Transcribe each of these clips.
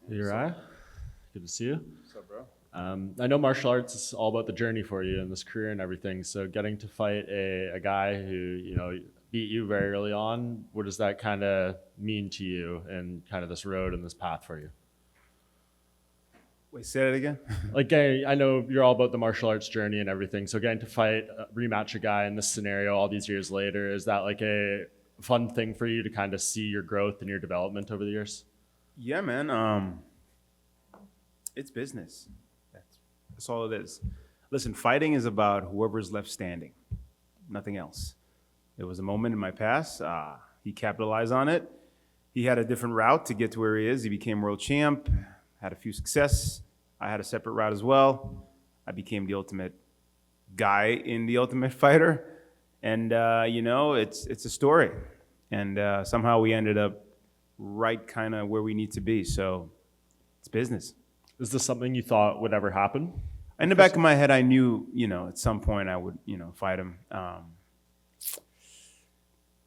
Uriah, good to see you. What's up, bro? I know martial arts is all about the journey for you and this career and everything. So getting to fight a guy who, beat you very early on, what does that kind of mean to you and kind of this road and this path for you? Wait, say that again? Like, I know you're all about the martial arts journey and everything. So getting to fight, rematch a guy in this scenario all these years later, is that like a fun thing for you to kind of see your growth and your development over the years? Yeah, man. It's business. That's all it is. Listen, fighting is about whoever's left standing, nothing else. There was a moment in my past. He capitalized on it. He had a different route to get to where he is. He became world champ, had a few success. I had a separate route as well. I became the ultimate guy in the Ultimate Fighter. And, it's a story. And somehow we ended up right kind of where we need to be. So it's business. Is this something you thought would ever happen? In the back of my head, I knew, at some point I would, fight him.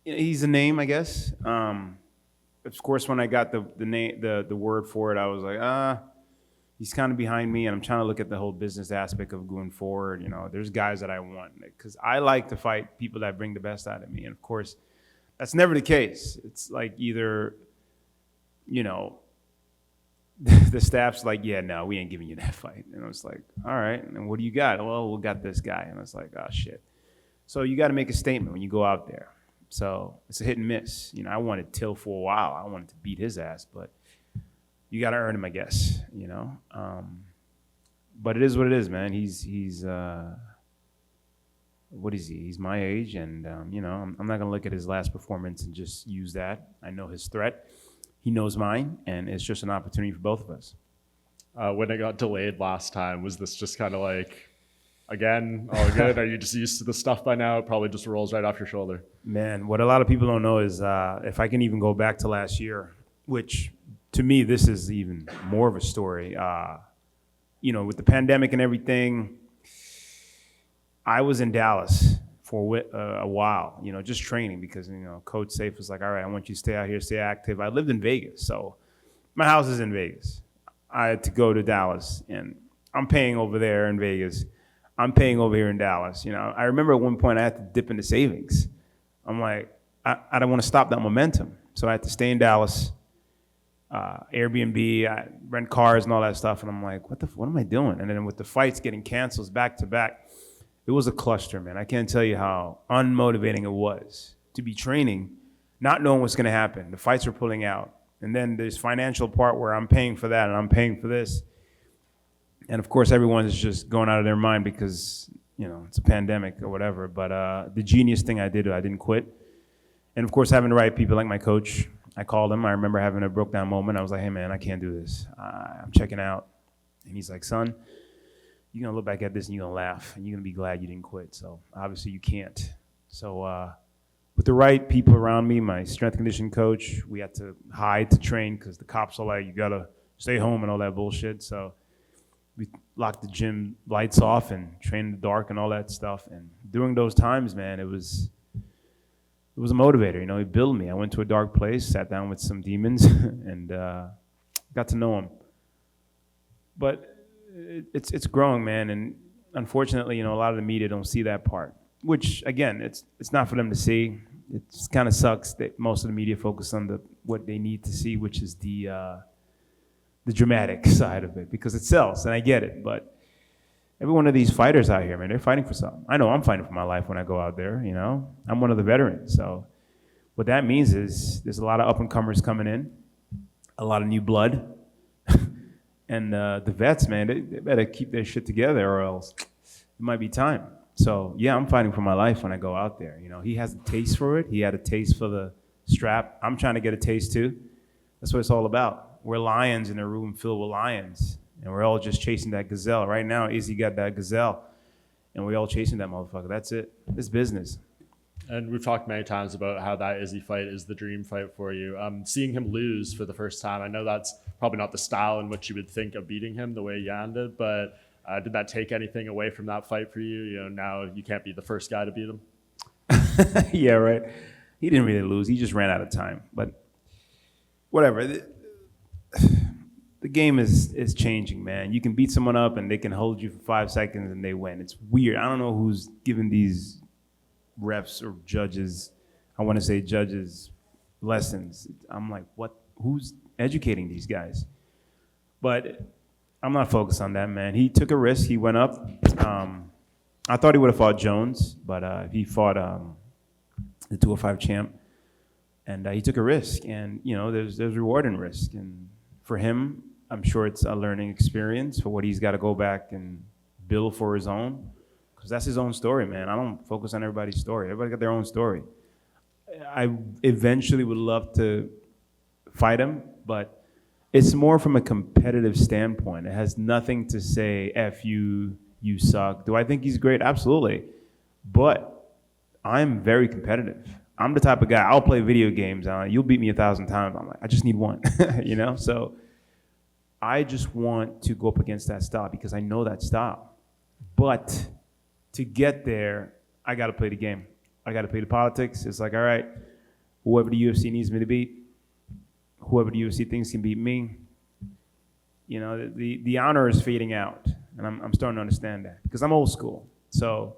He's a name, I guess. Of course, when I got the word for it, I was like, he's kind of behind me, and I'm trying to look at the whole business aspect of going forward. There's guys that I want, because I like to fight people that bring the best out of me. And of course, that's never the case. It's like either, the staff's like, yeah, no, we ain't giving you that fight. And I was like, all right, and what do you got? Well, we got this guy. And I was like, oh, shit. So you got to make a statement when you go out there. So it's a hit and miss. I wanted Till for a while. I wanted to beat his ass, but you got to earn him, I guess, But it is what it is, man. He's what is he? He's my age, and, I'm not going to look at his last performance and just use that. I know his threat. He knows mine, and it's just an opportunity for both of us. When it got delayed last time, was this just kind of like, again, all good? Are you just used to the stuff by now? It probably just rolls right off your shoulder. Man, what a lot of people don't know is if I can even go back to last year, which to me, this is even more of a story. With the pandemic and everything, I was in Dallas for a while, just training because, Coach Safe was like, all right, I want you to stay out here, stay active. I lived in Vegas, so my house is in Vegas. I had to go to Dallas, and I'm paying over there in Vegas. I'm paying over here in Dallas. I remember at one point I had to dip into savings. I'm like, I don't want to stop that momentum. So I had to stay in Dallas, Airbnb, I rent cars and all that stuff. And I'm like, what am I doing? And then with the fights getting canceled back to back, it was a cluster, man. I can't tell you how unmotivating it was to be training, not knowing what's going to happen. The fights were pulling out. And then there's financial part where I'm paying for that and I'm paying for this. And of course, everyone is just going out of their mind because, it's a pandemic or whatever. But the genius thing I didn't quit. And of course, having the right people like my coach, I called him. I remember having a broke down moment. I was like, hey, man, I can't do this. I'm checking out. And he's like, son, you're going to look back at this and you're going to laugh. And you're going to be glad you didn't quit. So obviously you can't. So with the right people around me, my strength conditioning coach, we had to hide to train because the cops are like, you got to stay home and all that bullshit. So we locked the gym lights off and trained in the dark and all that stuff. And during those times, man, it was a motivator. He built me. I went to a dark place, sat down with some demons, and got to know him. But it's growing, man. And unfortunately, a lot of the media don't see that part. Which again, it's not for them to see. It kind of sucks that most of the media focus on what they need to see, which is the dramatic side of it, because it sells, and I get it. But every one of these fighters out here, man, they're fighting for something. I know I'm fighting for my life when I go out there. I'm one of the veterans. So what that means is there's a lot of up and comers coming in, a lot of new blood, and the vets, man, they better keep their shit together, or else it might be time. So, yeah, I'm fighting for my life when I go out there. He has a taste for it. He had a taste for the strap. I'm trying to get a taste too. That's what it's all about. We're lions in a room filled with lions, and we're all just chasing that gazelle. Right now, Izzy got that gazelle, and we're all chasing that motherfucker. That's it. It's business. And we've talked many times about how that Izzy fight is the dream fight for you. Seeing him lose for the first time, I know that's probably not the style in which you would think of beating him the way Yan did, but did that take anything away from that fight for you? Now you can't be the first guy to beat him. Yeah, right. He didn't really lose. He just ran out of time. But whatever. the game is changing, man. You can beat someone up and they can hold you for 5 seconds and they win. It's weird. I don't know who's giving these refs or judges, I want to say judges, lessons. I'm like, what? Who's educating these guys? But I'm not focused on that, man. He took a risk. He went up. I thought he would have fought Jones, but he fought the 205 champ, and he took a risk. And you know, there's reward in risk. And for him, I'm sure it's a learning experience for what he's got to go back and build for his own, because that's his own story, man. I don't focus on everybody's story. Everybody got their own story. I eventually would love to fight him, but it's more from a competitive standpoint. It has nothing to say, F you, you suck. Do I think he's great? Absolutely. But I'm very competitive. I'm the type of guy, I'll play video games. You'll beat me 1,000 times. I'm like, I just need one, you know? So I just want to go up against that style because I know that style. But to get there, I got to play the game. I got to play the politics. It's like, all right, whoever the UFC needs me to beat, whoever the UFC thinks can beat me, you know, the honor is fading out. And I'm starting to understand that because I'm old school. So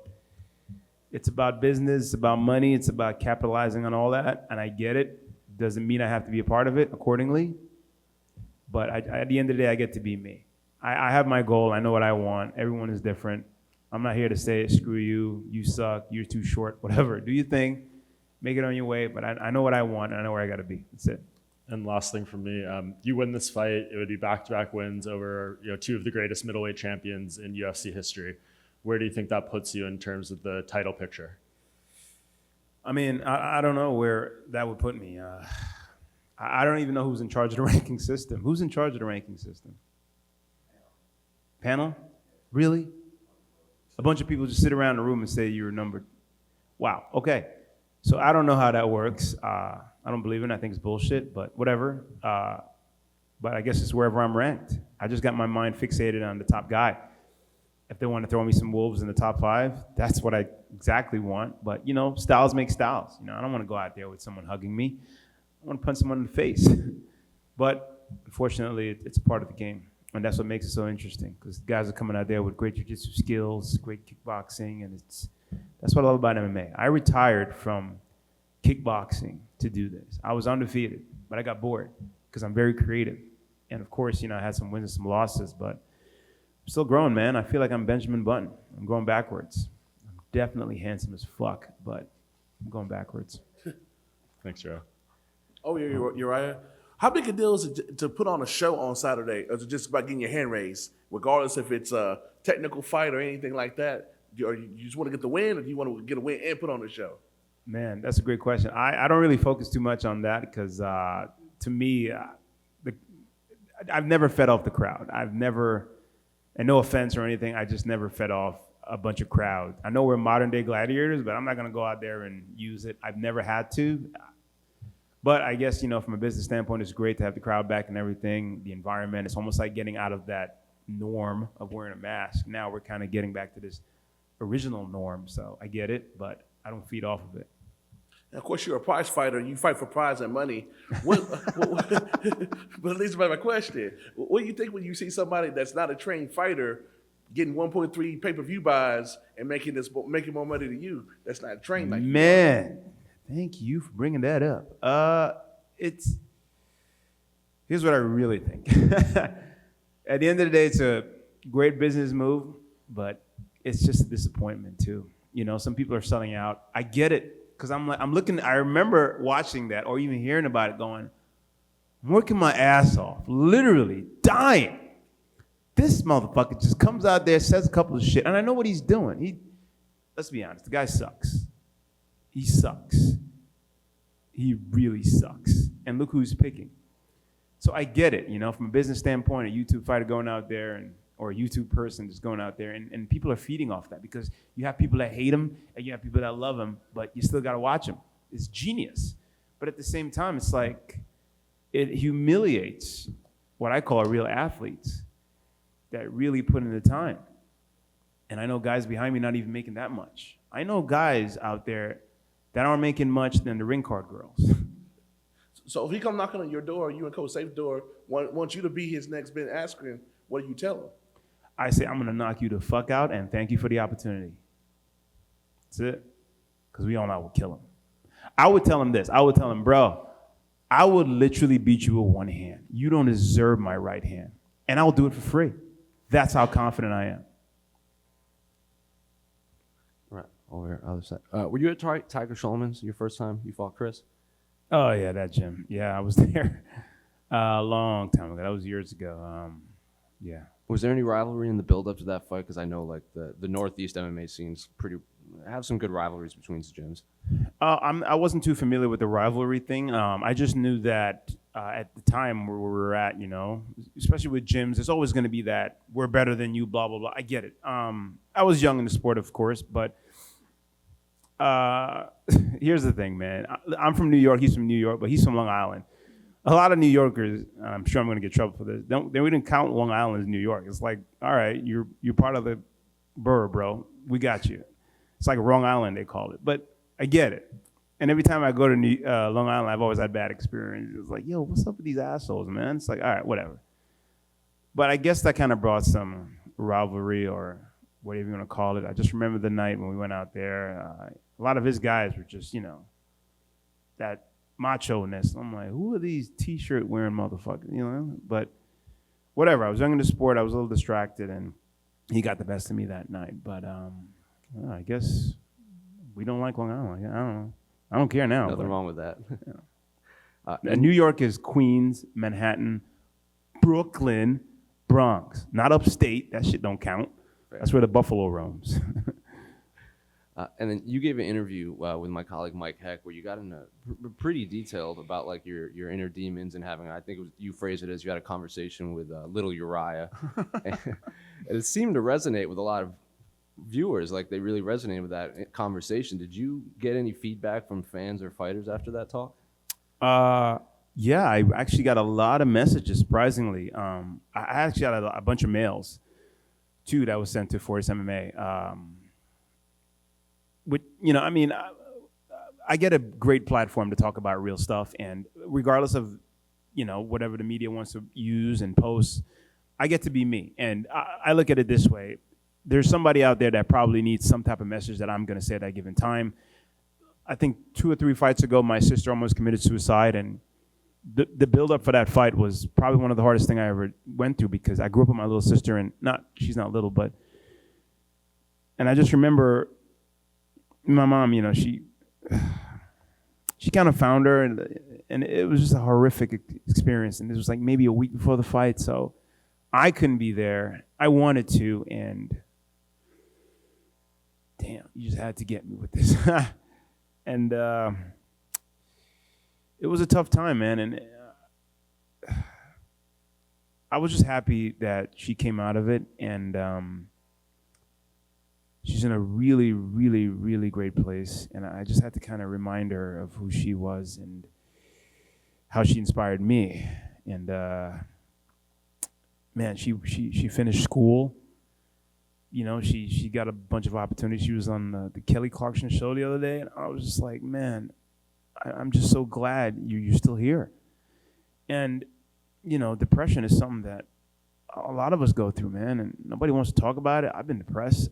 it's about business, it's about money, it's about capitalizing on all that. And I get it. Doesn't mean I have to be a part of it accordingly. But at the end of the day, I get to be me. I have my goal. I know what I want. Everyone is different. I'm not here to say, screw you, you suck, you're too short, whatever. Do your thing, make it on your way. But I know what I want, and I know where I got to be. That's it. And last thing from me, you win this fight, it would be back-to-back wins over two of the greatest middleweight champions in UFC history. Where do you think that puts you in terms of the title picture? I mean, I don't know where that would put me. I don't even know who's in charge of the ranking system. Who's in charge of the ranking system? Panel? Really? A bunch of people just sit around the room and say you're numbered. Wow, okay. So I don't know how that works. I don't believe in it. I think it's bullshit, but whatever. But I guess it's wherever I'm ranked. I just got my mind fixated on the top guy. If they want to throw me some wolves in the top 5, that's what I exactly want. But, you know, styles make styles. You know, I don't want to go out there with someone hugging me. I want to punch someone in the face. But unfortunately, it's part of the game. And that's what makes it so interesting, because guys are coming out there with great jiu-jitsu skills, great kickboxing, and that's what I love about MMA. I retired from kickboxing to do this. I was undefeated, but I got bored because I'm very creative. And of course, you know, I had some wins and some losses, but I'm still growing, man. I feel like I'm Benjamin Button. I'm going backwards. I'm definitely handsome as fuck, but I'm going backwards. Thanks, Joe. Oh, yeah, Uriah. How big a deal is it to put on a show on Saturday, or is it just about getting your hand raised, regardless if it's a technical fight or anything like that? Or you just want to get the win, or do you want to get a win and put on a show? Man, that's a great question. I don't really focus too much on that because to me, I've never fed off the crowd. I've never, and no offense or anything, I just never fed off a bunch of crowd. I know we're modern day gladiators, but I'm not going to go out there and use it. I've never had to. But I guess, you know, from a business standpoint, it's great to have the crowd back and everything, the environment. It's almost like getting out of that norm of wearing a mask. Now we're kind of getting back to this original norm. So I get it, but I don't feed off of it. And of course, you're a prize fighter. You fight for prize and money. But at least my question, what do you think when you see somebody that's not a trained fighter getting 1.3 pay-per-view buys and making more money than you that's not trained like you? Man, thank you for bringing that up. Here's what I really think. At the end of the day, it's a great business move, but it's just a disappointment too. You know, some people are selling out. I get it. Because I'm looking, I remember watching that or even hearing about it going, I'm working my ass off, literally dying. This motherfucker just comes out there, says a couple of shit, and I know what he's doing. Let's be honest, the guy sucks. He sucks. He really sucks. And look who's picking. So I get it, you know, from a business standpoint, a YouTube fighter going out there or a YouTube person just going out there, and people are feeding off that because you have people that hate him and you have people that love him, but you still got to watch him. It's genius. But at the same time, it's like it humiliates what I call real athletes that really put in the time. And I know guys behind me not even making that much. I know guys out there that aren't making much than the ring card girls. So if he come knocking on your door, you and Coach Safe's door, wants you to be his next Ben Askren, what do you tell him? I say, I'm going to knock you the fuck out and thank you for the opportunity. That's it. Because we all know I would kill him. I would tell him this. I would tell him, bro, I would literally beat you with one hand. You don't deserve my right hand. And I'll do it for free. That's how confident I am. Right, over here, other side. Were you at Tiger Schulman's your first time you fought Chris? Oh, yeah, that gym. Yeah, I was there a long time ago. That was years ago. Yeah. Was there any rivalry in the build-up to that fight? Because I know like the Northeast MMA scene's have some good rivalries between the gyms. I wasn't too familiar with the rivalry thing. I just knew that at the time where we were at, you know, especially with gyms, there's always going to be that we're better than you, blah, blah, blah. I get it. I was young in the sport, of course, but here's the thing, man. I'm from New York. He's from New York, but he's from Long Island. A lot of New Yorkers, I'm sure I'm going to get in trouble for this. We didn't count Long Island as New York. It's like, all right, you're part of the borough, bro. We got you. It's like Long Island, they call it. But I get it. And every time I go to Long Island, I've always had bad experiences. It's like, yo, what's up with these assholes, man? It's like, all right, whatever. But I guess that kind of brought some rivalry or whatever you want to call it. I just remember the night when we went out there. A lot of his guys were just, you know, that macho-ness. I'm like, who are these T-shirt wearing motherfuckers, you know? But whatever. I was young in the sport. I was a little distracted, and he got the best of me that night. But well, I guess we don't like Long Island. I don't know. I don't care now. Nothing wrong with that. Yeah. New York is Queens, Manhattan, Brooklyn, Bronx. Not upstate. That shit don't count. Fair. That's where the buffalo roams. And then you gave an interview with my colleague Mike Heck where you got into pretty detailed about like your inner demons and having, I think it was, you phrased it as you had a conversation with little Uriah. And it seemed to resonate with a lot of viewers. Like they really resonated with that conversation. Did you get any feedback from fans or fighters after that talk? Yeah, I actually got a lot of messages, surprisingly. I actually got a bunch of mails, too, that was sent to Forest MMA. You know, I mean, I get a great platform to talk about real stuff, and regardless of, you know, whatever the media wants to use and post, I get to be me. And I look at it this way. There's somebody out there that probably needs some type of message that I'm going to say at that given time. I think 2 or 3 fights ago, my sister almost committed suicide, and the build-up for that fight was probably one of the hardest things I ever went through because I grew up with my little sister, and she's not little, and I just remember my mom, you know, she kind of found her, and it was just a horrific experience, and this was like maybe a week before the fight, so I couldn't be there. I wanted to, and damn, you just had to get me with this. And it was a tough time, man. And I was just happy that she came out of it. And she's in a really, really, really great place. And I just had to kind of remind her of who she was and how she inspired me. And man, she finished school. You know, she got a bunch of opportunities. She was on the Kelly Clarkson show the other day, and I was just like, man, I'm just so glad you're still here. And, you know, depression is something that a lot of us go through, man, and nobody wants to talk about it. I've been depressed.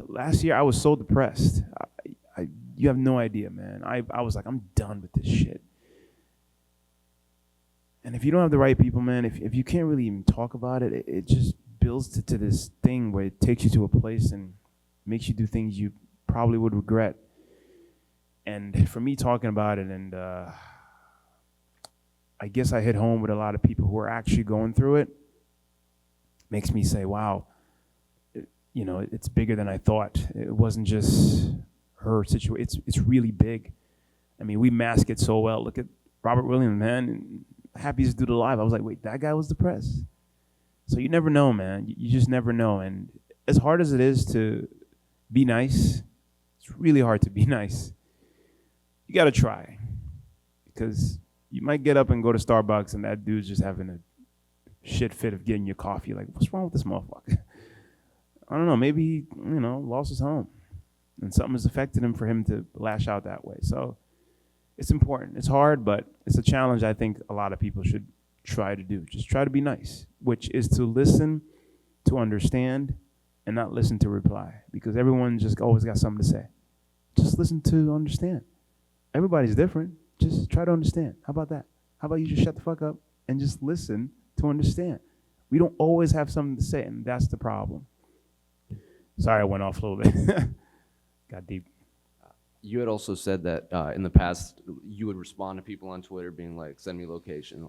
Last year, I was so depressed. You have no idea, man. I was like, I'm done with this shit. And if you don't have the right people, man, if you can't really even talk about it, it just builds to this thing where it takes you to a place and makes you do things you probably would regret. And for me talking about it, and I guess I hit home with a lot of people who are actually going through it, makes me say, wow, you know, it's bigger than I thought. It wasn't just her situation. It's really big. I mean, we mask it so well. Look at Robert Williams, man. Happiest dude alive. I was like, wait, that guy was depressed. So you never know, man. You just never know. And as hard as it is to be nice, it's really hard to be nice. You got to try. Because you might get up and go to Starbucks and that dude's just having a shit fit of getting your coffee. Like, what's wrong with this motherfucker? I don't know. Maybe he, you know, lost his home. And something has affected him for him to lash out that way. So It's important. It's hard, but it's a challenge I think a lot of people should try to do. Just try to be nice, which is to listen, to understand, and not listen to reply, because everyone just always got something to say. Just listen to understand. Everybody's different. Just try to understand. How about that? How about you just shut the fuck up and just listen to understand? We don't always have something to say, and that's the problem. Sorry, I went off a little bit. Got deep. You had also said that in the past you would respond to people on Twitter being like, "Send me location."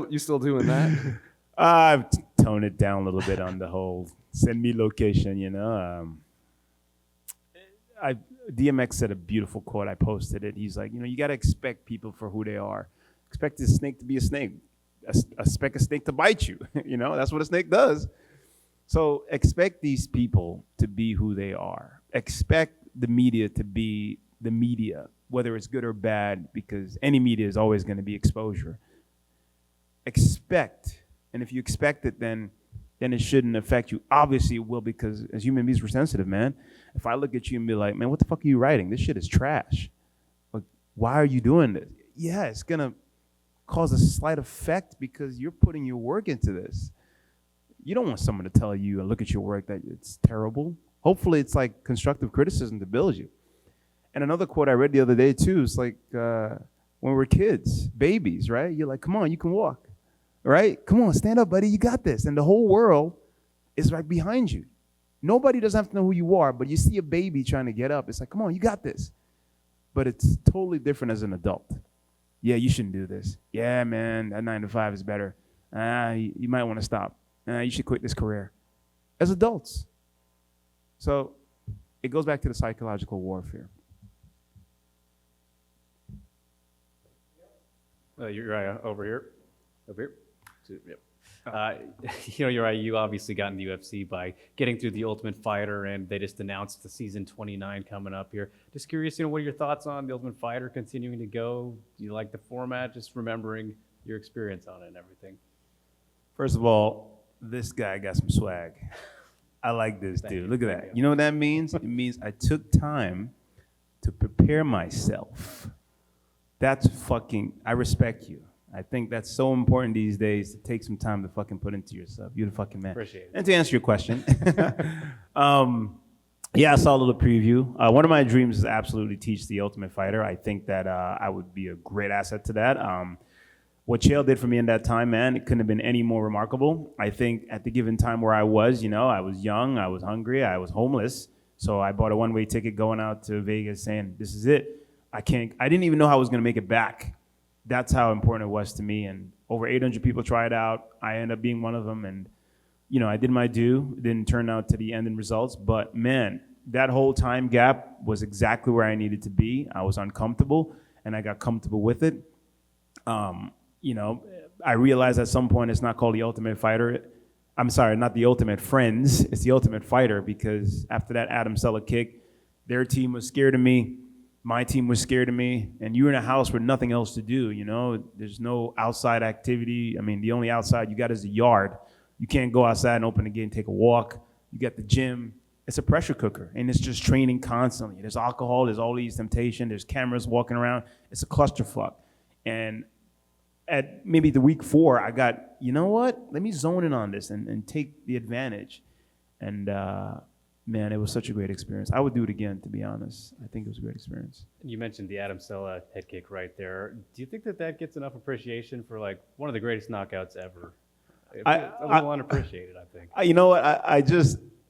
You still doing that? I've toned it down a little bit on the whole send me location. DMX said a beautiful quote. I posted it. He's like, you got to expect people for who they are. Expect a snake to be a snake. Expect a snake to bite you. That's what a snake does. So expect these people to be who they are. Expect the media to be the media, whether it's good or bad, because any media is always going to be exposure. Expect, and if you expect it, then it shouldn't affect you. Obviously it will, because as human beings, we're sensitive, man. If I look at you and be like, man, what the fuck are you writing? This shit is trash. Like, why are you doing this? Yeah, it's going to cause a slight effect because you're putting your work into this. You don't want someone to tell you and look at your work that it's terrible. Hopefully it's like constructive criticism to build you. And another quote I read the other day too, is like when we were kids, babies, right? You're like, come on, you can walk, right? Come on, stand up, buddy, you got this. And the whole world is right behind you. Nobody doesn't have to know who you are, but you see a baby trying to get up. It's like, come on, you got this. But it's totally different as an adult. Yeah, you shouldn't do this. Yeah, man, that 9 to 5 is better. You might want to stop. You should quit this career. As adults. So it goes back to the psychological warfare. Uriah, over here. Yep. Uriah, you obviously got in the UFC by getting through the Ultimate Fighter, and they just announced the season 29 coming up here. Just curious, what are your thoughts on the Ultimate Fighter continuing to go? Do you like the format? Just remembering your experience on it and everything. First of all, this guy got some swag. I like this dude. Look at that. You know what that means? It means I took time to prepare myself. That's fucking, I respect you. I think that's so important these days to take some time to fucking put into yourself. You're the fucking man. Appreciate it. And to answer your question, yeah, I saw a little preview. One of my dreams is absolutely teach the Ultimate Fighter. I think that I would be a great asset to that. What Chael did for me in that time, man, it couldn't have been any more remarkable. I think at the given time where I was, I was young, I was hungry, I was homeless. So I bought a one-way ticket going out to Vegas saying, this is it. I didn't even know how I was going to make it back. That's how important it was to me. And over 800 people tried out. I ended up being one of them. And, I did my due. It didn't turn out to the ending results. But, man, that whole time gap was exactly where I needed to be. I was uncomfortable, and I got comfortable with it. I realized at some point it's not called the Ultimate Fighter. I'm sorry, not the Ultimate Friends. It's the Ultimate Fighter, because after that Adam Sella kick, their team was scared of me. My team was scared of me, and you're in a house with nothing else to do, There's no outside activity. I mean, the only outside you got is the yard. You can't go outside and open the gate and take a walk. You got the gym. It's a pressure cooker, and it's just training constantly. There's alcohol. There's all these temptation. There's cameras walking around. It's a clusterfuck. And at maybe the week 4, I got, what? Let me zone in on this and take the advantage. And, man, it was such a great experience. I would do it again, to be honest. I think it was a great experience. You mentioned the Adam Sella head kick right there. Do you think that gets enough appreciation for one of the greatest knockouts ever? It's a little unappreciated, I think. You know what?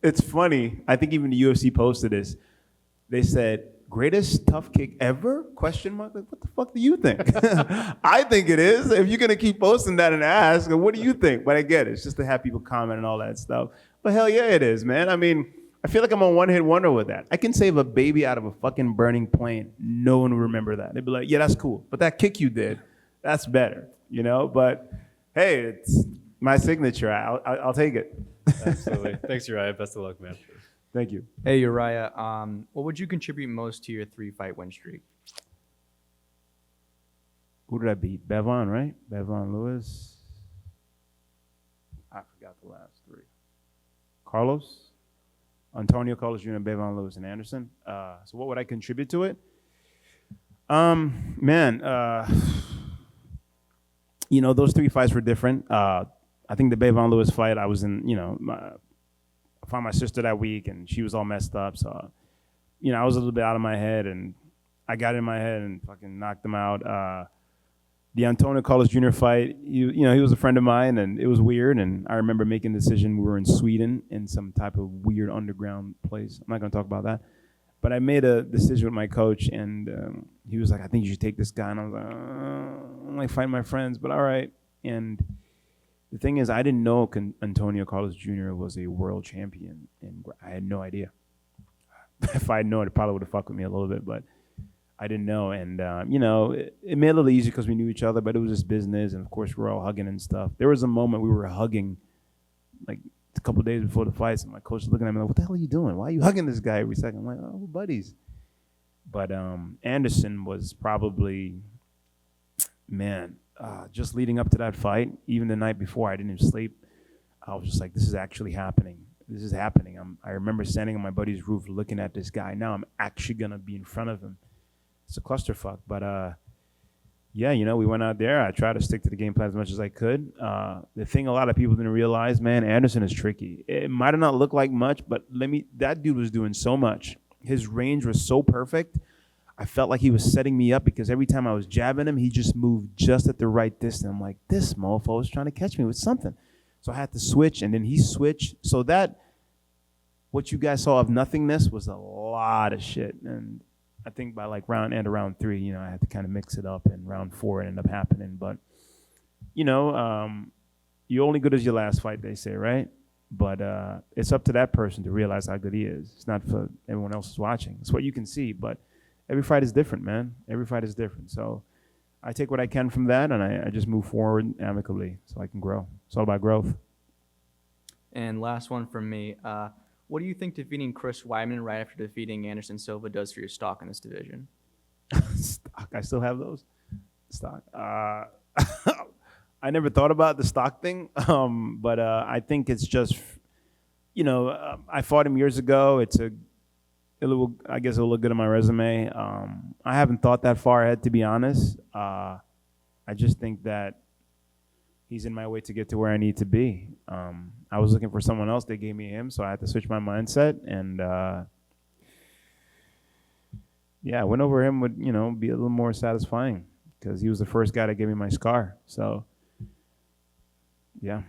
It's funny. I think even the UFC posted this. They said, greatest tough kick ever? Question mark. Like, what the fuck do you think? I think it is. If you're gonna keep posting that and ask, what do you think? But I get it. It's just to have people comment and all that stuff. But hell yeah, it is, man. I mean, I feel like I'm on one-hit wonder with that. I can save a baby out of a fucking burning plane. No one will remember that. They'd be like, yeah, that's cool. But that kick you did, that's better, But hey, it's my signature. I'll take it. Absolutely. Thanks, Uriah. Best of luck, man. Thank you. Hey, Uriah, what would you contribute most to your 3-fight win streak? Who did I beat? Bevon, right? Bevon Lewis. I forgot the last 3. Carlos, Antonio Carlos Jr., Bevon Lewis, and Anderson. So what would I contribute to it? Man, those 3 fights were different. I think the Bavon Lewis fight, I was in, I found my sister that week and she was all messed up. So, I was a little bit out of my head and I got in my head and fucking knocked him out. The Antonio Carlos Jr. fight, he was a friend of mine and it was weird. And I remember making a decision. We were in Sweden in some type of weird underground place. I'm not going to talk about that. But I made a decision with my coach and he was like, I think you should take this guy. And I was like, I'm like fighting my friends, but all right. And the thing is, I didn't know Antonio Carlos Jr. was a world champion. And I had no idea. If I had known, it probably would have fucked with me a little bit, but I didn't know. And, it made it a little easier because we knew each other, but it was just business. And, of course, we're all hugging and stuff. There was a moment we were hugging, like, a couple of days before the fights, and my coach was looking at me like, what the hell are you doing? Why are you hugging this guy every second? I'm like, oh, we're buddies. But Anderson was probably, just leading up to that fight, even the night before, I didn't even sleep. I was just like, this is actually happening. This is happening. I remember standing on my buddy's roof looking at this guy. Now I'm actually going to be in front of him. It's a clusterfuck. But, we went out there. I tried to stick to the game plan as much as I could. The thing a lot of people didn't realize, man, Anderson is tricky. It might have not looked like much, but that dude was doing so much. His range was so perfect. I felt like he was setting me up because every time I was jabbing him, he just moved just at the right distance. I'm like, this mofo was trying to catch me with something. So I had to switch, and then he switched. So that, what you guys saw of nothingness was a lot of shit. And I think by like round 3, I had to kind of mix it up, and round 4 it ended up happening. But, you're only good as your last fight, they say, right? But it's up to that person to realize how good he is. It's not for everyone else who's watching. It's what you can see, but every fight is different, man. Every fight is different. So I take what I can from that, and I just move forward amicably so I can grow. It's all about growth. And last one from me. What do you think defeating Chris Weidman right after defeating Anderson Silva does for your stock in this division? Stock? I still have those? Stock? I never thought about the stock thing, but I think it's just, I fought him years ago. I guess it'll look good on my resume. I haven't thought that far ahead, to be honest. I just think that he's in my way to get to where I need to be. I was looking for someone else. They gave me him, so I had to switch my mindset. And, I went over him would, be a little more satisfying because he was the first guy to give me my scar. So, yeah.